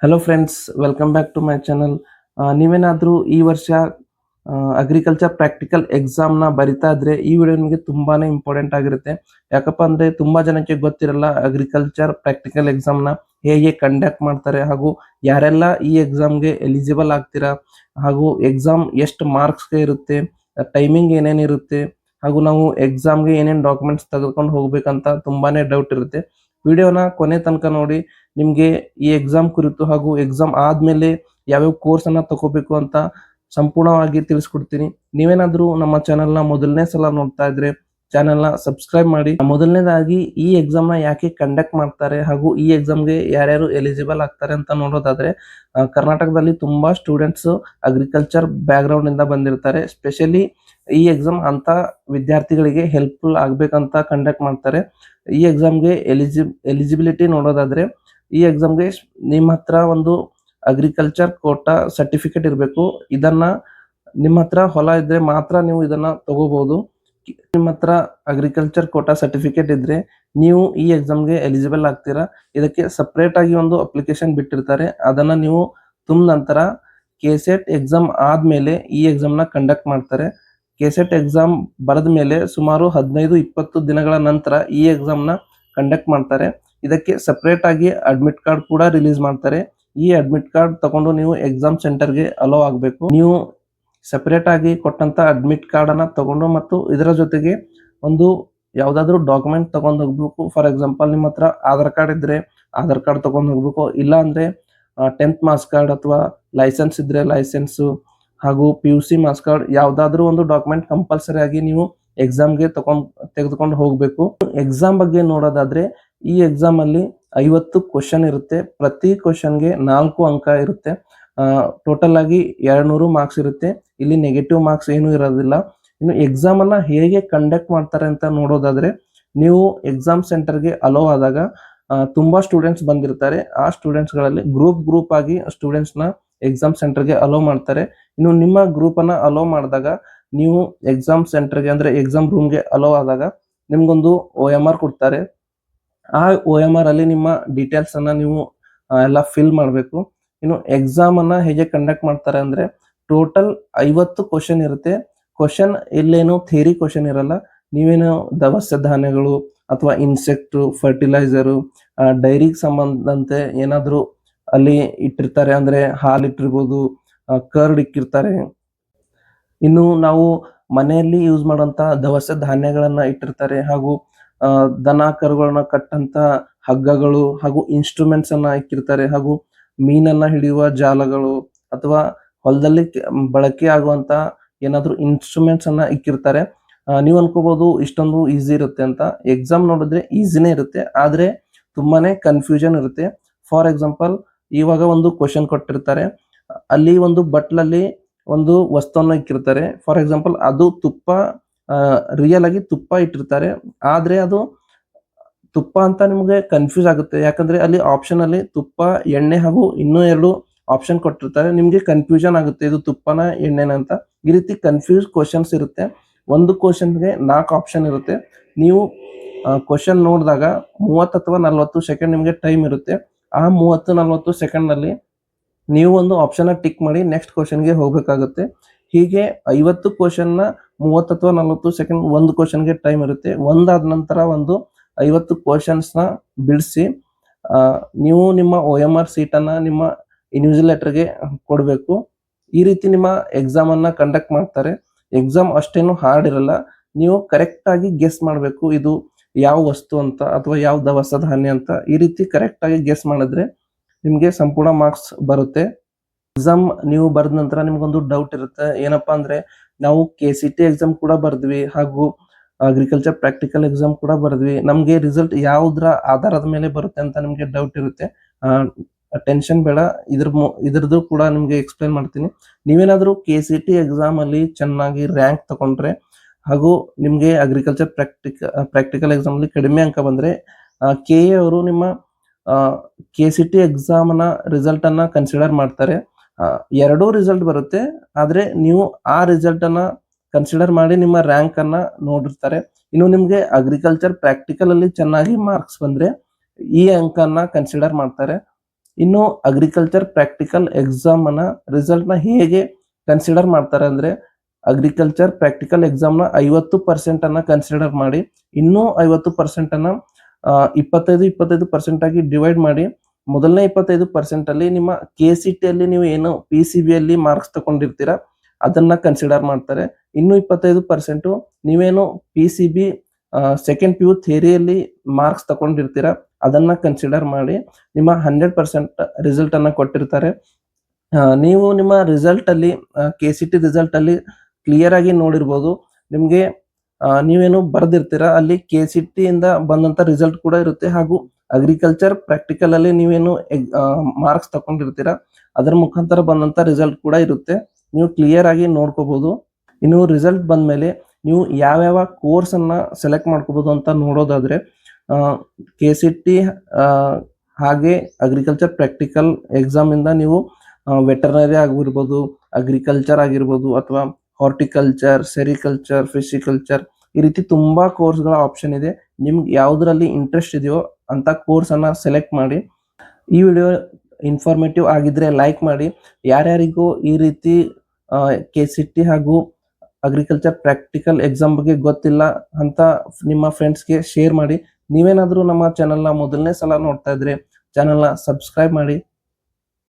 Hello friends, welcome back to my channel. ನೀವೇನಾದರೂ ಈ ವರ್ಷ ಅಗ್ರಿಕಲ್ಚರ್ ಪ್ರಾಕ್ಟಿಕಲ್ ಎಕ್ಸಾಮ್ನ ಬರಿತಾ ಇದ್ರೆ ಈ ವಿಡಿಯೋ ನಿಮಗೆ ತುಂಬಾನೇ ಇಂಪಾರ್ಟೆಂಟ್ ಆಗಿರುತ್ತೆ. ಯಾಕಪ್ಪ ಅಂದರೆ ತುಂಬ ಜನಕ್ಕೆ ಗೊತ್ತಿರಲ್ಲ ಅಗ್ರಿಕಲ್ಚರ್ ಪ್ರಾಕ್ಟಿಕಲ್ ಎಕ್ಸಾಮ್ನ ಹೇಗೆ ಕಂಡಕ್ಟ್ ಮಾಡ್ತಾರೆ ಹಾಗೂ ಯಾರೆಲ್ಲ ಈ ಎಕ್ಸಾಮ್ಗೆ ಎಲಿಜಿಬಲ್ ಆಗ್ತೀರಾ, ಹಾಗೂ ಎಕ್ಸಾಮ್ ಎಷ್ಟು ಮಾರ್ಕ್ಸ್ಗೆ ಇರುತ್ತೆ, ಟೈಮಿಂಗ್ ಏನೇನಿರುತ್ತೆ, ಹಾಗೂ ನಾವು ಎಕ್ಸಾಮ್ಗೆ ಏನೇನು ಡಾಕ್ಯುಮೆಂಟ್ಸ್ ತೆಗೆದುಕೊಂಡು ಹೋಗ್ಬೇಕಂತ ತುಂಬಾನೇ ಡೌಟ್ ಇರುತ್ತೆ. ವಿಡಿಯೋನ ಕೊನೆ ತನಕ ನೋಡಿ. ನಿಮಗೆ ಈ ಎಕ್ಸಾಮ್ ಕುರಿತು ಹಾಗೂ ಎಕ್ಸಾಮ್ ಆದಮೇಲೆ ಯಾವ್ಯಾವ ಕೋರ್ಸನ್ನು ತಗೋಬೇಕು ಅಂತ ಸಂಪೂರ್ಣವಾಗಿ ತಿಳಿಸ್ಕೊಡ್ತೀನಿ. ನೀವೇನಾದರೂ ನಮ್ಮ ಚಾನಲ್ನ ಮೊದಲನೇ ಸಲ ನೋಡ್ತಾ ಇದ್ರೆ ಚಾನಲ್ನ ಸಬ್ಸ್ಕ್ರೈಬ್ ಮಾಡಿ. ಮೊದಲನೇದಾಗಿ ಈ ಎಕ್ಸಾಮ್ನ ಯಾಕೆ ಕಂಡಕ್ಟ್ ಮಾಡ್ತಾರೆ ಹಾಗೂ ಈ ಎಕ್ಸಾಮ್ಗೆ ಯಾರ್ಯಾರು ಎಲಿಜಿಬಲ್ ಆಗ್ತಾರೆ ಅಂತ ನೋಡೋದಾದ್ರೆ, ಕರ್ನಾಟಕದಲ್ಲಿ ತುಂಬ ಸ್ಟೂಡೆಂಟ್ಸ್ ಅಗ್ರಿಕಲ್ಚರ್ ಬ್ಯಾಕ್ಗ್ರೌಂಡಿಂದ ಬಂದಿರ್ತಾರೆ. ಸ್ಪೆಷಲಿ ಈ ಎಕ್ಸಾಮ್ ಅಂತ ವಿದ್ಯಾರ್ಥಿಗಳಿಗೆ ಹೆಲ್ಪ್ಫುಲ್ ಆಗಬೇಕಂತ ಕಂಡಕ್ಟ್ ಮಾಡ್ತಾರೆ. ಈ ಎಕ್ಸಾಮ್ಗೆ ಎಲಿಜಿಬಿಲಿಟಿ ನೋಡೋದಾದ್ರೆ, ಈ ಎಕ್ಸಾಮ್ಗೆ ನಿಮ್ಮ ಹತ್ರ ಒಂದು ಅಗ್ರಿಕಲ್ಚರ್ ಕೋಟಾ ಸರ್ಟಿಫಿಕೇಟ್ ಇರಬೇಕು. ಇದನ್ನ ನಿಮ್ಮ ಹತ್ರ ಹೊಲ ಇದ್ರೆ ಮಾತ್ರ ನೀವು ಇದನ್ನ ತಗೋಬಹುದು. ನಿಮ್ಮ ಹತ್ರ ಅಗ್ರಿಕಲ್ಚರ್ ಕೋಟಾ ಸರ್ಟಿಫಿಕೇಟ್ ಇದ್ರೆ ನೀವು ಈ ಎಕ್ಸಾಮ್ಗೆ ಎಲಿಜಿಬಲ್ ಆಗ್ತೀರಾ. ಇದಕ್ಕೆ ಸಪ್ರೇಟ್ ಆಗಿ ಒಂದು ಅಪ್ಲಿಕೇಶನ್ ಬಿಟ್ಟಿರ್ತಾರೆ. ಅದನ್ನ ನೀವು ತುಂಬ ನಂತರ ಕೆಸೆಟ್ ಎಕ್ಸಾಮ್ ಆದ್ಮೇಲೆ ಈ ಎಕ್ಸಾಮ್ನ ಕಂಡಕ್ಟ್ ಮಾಡ್ತಾರೆ. ಕೆಸೆಟ್ ಎಕ್ಸಾಮ್ ಬರೆದ ಮೇಲೆ ಸುಮಾರು 15-20 ದಿನಗಳ ನಂತರ ಈ ಎಕ್ಸಾಮ್ನ ಕಂಡಕ್ಟ್ ಮಾಡ್ತಾರೆ. ಇದಕ್ಕೆ ಸಪ್ರೇಟ್ ಆಗಿ ಅಡ್ಮಿಟ್ ಕಾರ್ಡ್ ಕೂಡ ರಿಲೀಸ್ ಮಾಡ್ತಾರೆ. ಈ ಅಡ್ಮಿಟ್ ಕಾರ್ಡ್ ತಗೊಂಡು ನೀವು ಎಕ್ಸಾಮ್ ಸೆಂಟರ್ಗೆ ಅಲೋ ಆಗಬೇಕು. ನೀವು ಸಪ್ರೇಟ್ ಆಗಿ ಕೊಟ್ಟಂತ ಅಡ್ಮಿಟ್ ಕಾರ್ಡ್ ಅನ್ನ ತಗೊಂಡು ಮತ್ತು ಇದರ ಜೊತೆಗೆ ಒಂದು ಯಾವ್ದಾದ್ರು ಡಾಕ್ಯುಮೆಂಟ್ ತಗೊಂಡು ಹೋಗ್ಬೇಕು. ಫಾರ್ ಎಕ್ಸಾಂಪಲ್, ನಿಮ್ಮ ಹತ್ರ ಆಧಾರ್ ಕಾರ್ಡ್ ಇದ್ರೆ ಆಧಾರ್ ಕಾರ್ಡ್ ತಗೊಂಡು ಹೋಗ್ಬೇಕು. ಇಲ್ಲ ಅಂದ್ರೆ 10th ಮಾರ್ಕ್ಸ್ ಕಾರ್ಡ್ ಅಥವಾ ಲೈಸೆನ್ಸ್ ಇದ್ರೆ ಲೈಸೆನ್ಸ್ ಹಾಗೂ PUC ಮಾರ್ಕ್ಸ್ ಕಾರ್ಡ್ ಯಾವ್ದಾದ್ರು ಒಂದು ಡಾಕ್ಯುಮೆಂಟ್ ಕಂಪಲ್ಸರಿ ಆಗಿ ನೀವು ಎಕ್ಸಾಮ್ಗೆ ತೆಗೆದುಕೊಂಡು ಹೋಗ್ಬೇಕು. ಎಕ್ಸಾಮ್ ಬಗ್ಗೆ ನೋಡೋದಾದ್ರೆ, ಈ ಎಕ್ಸಾಮ್ ಅಲ್ಲಿ 50 ಕ್ವಶನ್ ಇರುತ್ತೆ. ಪ್ರತಿ ಕ್ವಶನ್ಗೆ 4 ಅಂಕ ಇರುತ್ತೆ. ಟೋಟಲ್ ಆಗಿ 200 ಮಾರ್ಕ್ಸ್ ಇರುತ್ತೆ. ಇಲ್ಲಿ ನೆಗೆಟಿವ್ ಮಾರ್ಕ್ಸ್ ಏನು ಇರೋದಿಲ್ಲ. ಇನ್ನು ಎಕ್ಸಾಮ್ ಅನ್ನ ಹೇಗೆ ಕಂಡಕ್ಟ್ ಮಾಡ್ತಾರೆ ಅಂತ ನೋಡೋದಾದ್ರೆ, ನೀವು ಎಕ್ಸಾಮ್ ಸೆಂಟರ್ಗೆ ಅಲೋ ಆದಾಗ ತುಂಬಾ ಸ್ಟೂಡೆಂಟ್ಸ್ ಬಂದಿರ್ತಾರೆ. ಆ ಸ್ಟೂಡೆಂಟ್ಸ್ ಗಳಲ್ಲಿ ಗ್ರೂಪ್ ಆಗಿ ಸ್ಟೂಡೆಂಟ್ಸ್ ನ ಎಕ್ಸಾಮ್ ಸೆಂಟರ್ಗೆ ಅಲೋ ಮಾಡ್ತಾರೆ. ಇನ್ನು ನಿಮ್ಮ ಗ್ರೂಪ್ ಅನ್ನ ಅಲೋ ಮಾಡಿದಾಗ ನೀವು ಎಕ್ಸಾಮ್ ಸೆಂಟರ್ಗೆ ಅಂದ್ರೆ ಎಕ್ಸಾಮ್ ರೂಮ್ಗೆ ಅಲೋ ಆದಾಗ ನಿಮ್ಗೊಂದು OMR ಕೊಡ್ತಾರೆ. ಆ OMR ಅಲ್ಲಿ ನಿಮ್ಮ ಡೀಟೇಲ್ಸ್ ಅನ್ನ ನೀವು ಎಲ್ಲ ಫಿಲ್ ಮಾಡಬೇಕು. ಇನ್ನು ಎಕ್ಸಾಮ್ ಅನ್ನ ಹೇಗೆ ಕಂಡಕ್ಟ್ ಮಾಡ್ತಾರೆ ಅಂದ್ರೆ, ಟೋಟಲ್ 50 ಕ್ವಶನ್ ಇರುತ್ತೆ. ಕ್ವಶನ್ ಇಲ್ಲೇನು ಥಿಯರಿ ಕ್ವಶನ್ ಇರಲ್ಲ. ನೀವೇನು ದವಸ ಧಾನ್ಯಗಳು ಅಥವಾ ಇನ್ಸೆಕ್ಟ್, ಫರ್ಟಿಲೈಸರು, ಡೈರಿಗೆ ಸಂಬಂಧಂತೆ ಏನಾದ್ರು ಅಲ್ಲಿ ಇಟ್ಟಿರ್ತಾರೆ. ಅಂದ್ರೆ ಹಾಲು ಇಟ್ಟಿರ್ಬೋದು, ಕರ್ಡ್ ಇಕ್ಕಿರ್ತಾರೆ. ಇನ್ನು ನಾವು ಮನೆಯಲ್ಲಿ ಯೂಸ್ ಮಾಡುವಂತ ದವಸ ಧಾನ್ಯಗಳನ್ನ ಇಟ್ಟಿರ್ತಾರೆ. ಹಾಗೂ ದನ ಕರುಗಳನ್ನ ಕಟ್ಟಂತ ಹಗ್ಗಗಳು ಹಾಗೂ ಇನ್ಸ್ಟ್ರೂಮೆಂಟ್ಸ್ ಅನ್ನ ಇಕ್ಕಿರ್ತಾರೆ. ಹಾಗೂ ಮೀನನ್ನ ಹಿಡಿಯುವ ಜಾಲಗಳು ಅಥವಾ ಹೊಲದಲ್ಲಿ ಬಳಕೆ ಆಗುವಂತ ಏನಾದ್ರು ಇನ್ಸ್ಟ್ರೂಮೆಂಟ್ಸ್ ಅನ್ನ ಇಕ್ಕಿರ್ತಾರೆ. ನೀವು ಅನ್ಕೋಬಹುದು ಇಷ್ಟೊಂದು ಈಸಿ ಇರುತ್ತೆ ಅಂತ. ಎಕ್ಸಾಮ್ ನೋಡಿದ್ರೆ ಈಸಿನೇ ಇರುತ್ತೆ, ಆದ್ರೆ ತುಂಬಾನೇ ಕನ್ಫ್ಯೂಷನ್ ಇರುತ್ತೆ. ಫಾರ್ ಎಕ್ಸಾಂಪಲ್, ಇವಾಗ ಒಂದು ಕ್ವಶನ್ ಕೊಟ್ಟಿರ್ತಾರೆ. ಅಲ್ಲಿ ಒಂದು ಬಟ್ಲಲ್ಲಿ ಒಂದು ವಸ್ತುವನ್ನು ಇಕ್ಕಿರ್ತಾರೆ. ಫಾರ್ ಎಕ್ಸಾಂಪಲ್, ಅದು ತುಪ್ಪ, ರಿಯಲ್ ಆಗಿ ತುಪ್ಪ ಇಟ್ಟಿರ್ತಾರೆ. ಆದ್ರೆ ಅದು ತುಪ್ಪ ಅಂತ ನಿಮಗೆ ಕನ್ಫ್ಯೂಸ್ ಆಗುತ್ತೆ. ಯಾಕಂದ್ರೆ ಅಲ್ಲಿ ಆಪ್ಷನ್ ಅಲ್ಲಿ ತುಪ್ಪ, ಎಣ್ಣೆ ಹಾಗೂ ಇನ್ನೂ 2 ಆಪ್ಷನ್ ಕೊಟ್ಟಿರ್ತಾರೆ. ನಿಮ್ಗೆ ಕನ್ಫ್ಯೂಷನ್ ಆಗುತ್ತೆ ಇದು ತುಪ್ಪನ ಎಣ್ಣೆನ ಅಂತ. ಈ ರೀತಿ ಕನ್ಫ್ಯೂಸ್ ಕ್ವಶನ್ಸ್ ಇರುತ್ತೆ. ಒಂದು ಕ್ವಶನ್ಗೆ 4 ಆಪ್ಷನ್ ಇರುತ್ತೆ. ನೀವು ಕ್ವಶನ್ ನೋಡಿದಾಗ 30 ಅಥವಾ 40 ಸೆಕೆಂಡ್ ನಿಮಗೆ ಟೈಮ್ ಇರುತ್ತೆ. ಆ 30-40 ಸೆಕೆಂಡ್ ನಲ್ಲಿ ನೀವು ಒಂದು ಆಪ್ಷನ್ ಟಿಕ್ ಮಾಡಿ ನೆಕ್ಸ್ಟ್ ಕ್ವಶನ್ಗೆ ಹೋಗ್ಬೇಕಾಗುತ್ತೆ. ಹೀಗೆ 50 ಕ್ವಶನ್ ನ 30 ಅಥವಾ 40 ಸೆಕೆಂಡ್ ಒಂದು ಕ್ವಶನ್ಗೆ ಟೈಮ್ ಇರುತ್ತೆ. ಒಂದಾದ ನಂತರ ಒಂದು 50 ಕ್ವಶನ್ಸ್ ನ ಬಿಡಿಸಿ ನೀವು ನಿಮ್ಮ OMR ಸೀಟ್ ಅನ್ನ ನಿಮ್ಮ ಇನ್ವಿಜಿಲೇಟರ್ಗೆ ಕೊಡಬೇಕು. ಈ ರೀತಿ ನಿಮ್ಮ ಎಕ್ಸಾಮ್ ಅನ್ನ ಕಂಡಕ್ಟ್ ಮಾಡ್ತಾರೆ. ಎಕ್ಸಾಮ್ ಅಷ್ಟೇನು ಹಾರ್ಡ್ ಇರಲ್ಲ. ನೀವು ಕರೆಕ್ಟ್ ಆಗಿ ಗೆಸ್ ಮಾಡಬೇಕು, ಇದು ಯಾವ ವಸ್ತು ಅಂತ ಅಥವಾ ಯಾವ ದವಸ ಧಾನ್ಯ ಅಂತ. ಈ ರೀತಿ ಕರೆಕ್ಟ್ ಆಗಿ ಗೆಸ್ ಮಾಡಿದ್ರೆ ನಿಮ್ಗೆ ಸಂಪೂರ್ಣ ಮಾರ್ಕ್ಸ್ ಬರುತ್ತೆ. ಎಕ್ಸಾಮ್ ನೀವು ಬರೆದ ನಂತರ ನಿಮ್ಗೊಂದು ಡೌಟ್ ಇರುತ್ತೆ. ಏನಪ್ಪಾ ಅಂದ್ರೆ, ನಾವು KCT ಎಕ್ಸಾಮ್ ಕೂಡ ಬರ್ದ್ವಿ ಹಾಗೂ ಅಗ್ರಿಕಲ್ಚರ್ ಪ್ರಾಕ್ಟಿಕಲ್ ಎಕ್ಸಾಮ್ ಕೂಡ ಬರ್ದ್ವಿ, ನಮ್ಗೆ ರಿಸಲ್ಟ್ ಯಾವ್ದ್ರ ಆಧಾರದ ಮೇಲೆ ಬರುತ್ತೆ ಅಂತ ನಿಮ್ಗೆ ಡೌಟ್ ಇರುತ್ತೆ. ಟೆನ್ಷನ್ ಬೇಡ, ಇದ್ರದ್ದು ಕೂಡ ನಿಮ್ಗೆ ಎಕ್ಸ್ಪ್ಲೈನ್ ಮಾಡ್ತೀನಿ. ನೀವೇನಾದ್ರೂ KCT ಎಕ್ಸಾಮ್ ಅಲ್ಲಿ ಚೆನ್ನಾಗಿ ರ್ಯಾಂಕ್ ತಗೊಂಡ್ರೆ ಹಾಗೂ ನಿಮ್ಗೆ ಅಗ್ರಿಕಲ್ಚರ್ ಪ್ರಾಕ್ಟಿಕಲ್ ಎಕ್ಸಾಮ್ ಅಲ್ಲಿ ಕಡಿಮೆ ಅಂಕ ಬಂದ್ರೆ, KA ಅವರು ನಿಮ್ಮ KCT ಎಕ್ಸಾಮ್ ನ ರಿಸಲ್ಟ್ ಅನ್ನ ಕನ್ಸಿಡರ್ ಮಾಡ್ತಾರೆ. 2 ರಿಸಲ್ಟ್ ಬರುತ್ತೆ, ಆದ್ರೆ ನೀವು ಆ ರಿಸಲ್ಟ್ ಅನ್ನ ಕನ್ಸಿಡರ್ ಮಾಡಿ ನಿಮ್ಮ ರ್ಯಾಂಕ್ ಅನ್ನ ನೋಡಿರ್ತಾರೆ. ಇನ್ನು ನಿಮ್ಗೆ ಅಗ್ರಿಕಲ್ಚರ್ ಪ್ರಾಕ್ಟಿಕಲ್ ಅಲ್ಲಿ ಚೆನ್ನಾಗಿ ಮಾರ್ಕ್ಸ್ ಬಂದ್ರೆ ಈ ಅಂಕನ್ನ ಕನ್ಸಿಡರ್ ಮಾಡ್ತಾರೆ. ಇನ್ನು ಅಗ್ರಿಕಲ್ಚರ್ ಪ್ರಾಕ್ಟಿಕಲ್ ಎಕ್ಸಾಮ್ ಅನ್ನ ರಿಸಲ್ಟ್ ನ ಹೇಗೆ ಕನ್ಸಿಡರ್ ಮಾಡ್ತಾರೆ ಅಂದ್ರೆ, ಅಗ್ರಿಕಲ್ಚರ್ ಪ್ರಾಕ್ಟಿಕಲ್ ಎಕ್ಸಾಮ್ ನ 50% ಅನ್ನ ಕನ್ಸಿಡರ್ ಮಾಡಿ, ಇನ್ನೂ 50% ಅನ್ನ 25% ಆಗಿ ಡಿವೈಡ್ ಮಾಡಿ, ಮೊದಲನೇ 25% ಅಲ್ಲಿ ನಿಮ್ಮ KCT ಅಲ್ಲಿ ನೀವು ಏನು PCB ಅಲ್ಲಿ ಮಾರ್ಕ್ಸ್ ತಗೊಂಡಿರ್ತೀರಾ ಅದನ್ನ ಕನ್ಸಿಡರ್ ಮಾಡ್ತಾರೆ. ಇನ್ನು 25% ನೀವೇನು PCB ಸೆಕೆಂಡ್ PU ಥಿಯರಿಯಲ್ಲಿ ಮಾರ್ಕ್ಸ್ ತಗೊಂಡಿರ್ತೀರಾ ಅದನ್ನ ಕನ್ಸಿಡರ್ ಮಾಡಿ ನಿಮ್ಮ 100% ರಿಸಲ್ಟ್ ಅನ್ನ ಕೊಟ್ಟಿರ್ತಾರೆ. ನೀವು ನಿಮ್ಮ ರಿಸಲ್ಟ್ ಅಲ್ಲಿ KCT ರಿಸಲ್ಟ್ ಅಲ್ಲಿ ಕ್ಲಿಯರ್ ಆಗಿ ನೋಡಿರ್ಬೋದು. ನಿಮ್ಗೆ ನೀವೇನು ಬರ್ದಿರ್ತೀರಾ ಅಲ್ಲಿ KCT ಇಂದ ಬಂದಂತ ರಿಸಲ್ಟ್ ಕೂಡ ಇರುತ್ತೆ, ಹಾಗೂ ಅಗ್ರಿಕಲ್ಚರ್ ಪ್ರಾಕ್ಟಿಕಲ್ ಅಲ್ಲಿ ನೀವೇನು ಮಾರ್ಕ್ಸ್ ತಗೊಂಡಿರ್ತೀರಾ ಅದರ ಮುಖಾಂತರ ಬಂದಂತ ರಿಸಲ್ಟ್ ಕೂಡ ಇರುತ್ತೆ. ನೀವು ಕ್ಲಿಯರ್ ಆಗಿ ನೋಡ್ಕೋಬಹುದು. ಇನ್ನು ರಿಸಲ್ಟ್ ಬಂದ್ಮೇಲೆ ನೀವು ಯಾವ್ಯಾವ ಕೋರ್ಸ್ ಅನ್ನ ಸೆಲೆಕ್ಟ್ ಮಾಡ್ಕೋಬಹುದು ಅಂತ ನೋಡೋದಾದ್ರೆ, KCT ಹಾಗೆ ಅಗ್ರಿಕಲ್ಚರ್ ಪ್ರಾಕ್ಟಿಕಲ್ ಎಕ್ಸಾಮ್ ಇಂದ ನೀವು ವೆಟರ್ನರಿ ಆಗಿರ್ಬೋದು, ಅಗ್ರಿಕಲ್ಚರ್ ಆಗಿರ್ಬೋದು, ಅಥವಾ ಹಾರ್ಟಿಕಲ್ಚರ್, ಸೆರಿಕಲ್ಚರ್, ಫಿಶಿಕಲ್ಚರ್, ಈ ರೀತಿ ತುಂಬಾ ಕೋರ್ಸ್ಗಳ ಆಪ್ಷನ್ ಇದೆ. ನಿಮ್ಗೆ ಯಾವ್ದ್ರಲ್ಲಿ ಇಂಟ್ರೆಸ್ಟ್ ಇದೆಯೋ ಅಂತ ಕೋರ್ಸ್ ಅನ್ನ ಸೆಲೆಕ್ಟ್ ಮಾಡಿ. ಈ ವಿಡಿಯೋ ಇನ್ಫಾರ್ಮೇಟಿವ್ ಆಗಿದ್ರೆ ಲೈಕ್ ಮಾಡಿ. ಯಾರ್ಯಾರಿಗೂ ಈ ರೀತಿ KCT ಹಾಗೂ ಅಗ್ರಿಕಲ್ಚರ್ ಪ್ರಾಕ್ಟಿಕಲ್ ಎಕ್ಸಾಮ್ ಬಗ್ಗೆ ಗೊತ್ತಿಲ್ಲ ಅಂತ ನಿಮ್ಮ ಫ್ರೆಂಡ್ಸ್ಗೆ ಶೇರ್ ಮಾಡಿ. ನೀವೇನಾದ್ರೂ ನಮ್ಮ ಚಾನೆಲ್ನ ಮೊದಲನೇ ಸಲ ನೋಡ್ತಾ ಇದ್ರೆ ಚಾನೆಲ್ನ ಸಬ್ಸ್ಕ್ರೈಬ್ ಮಾಡಿ.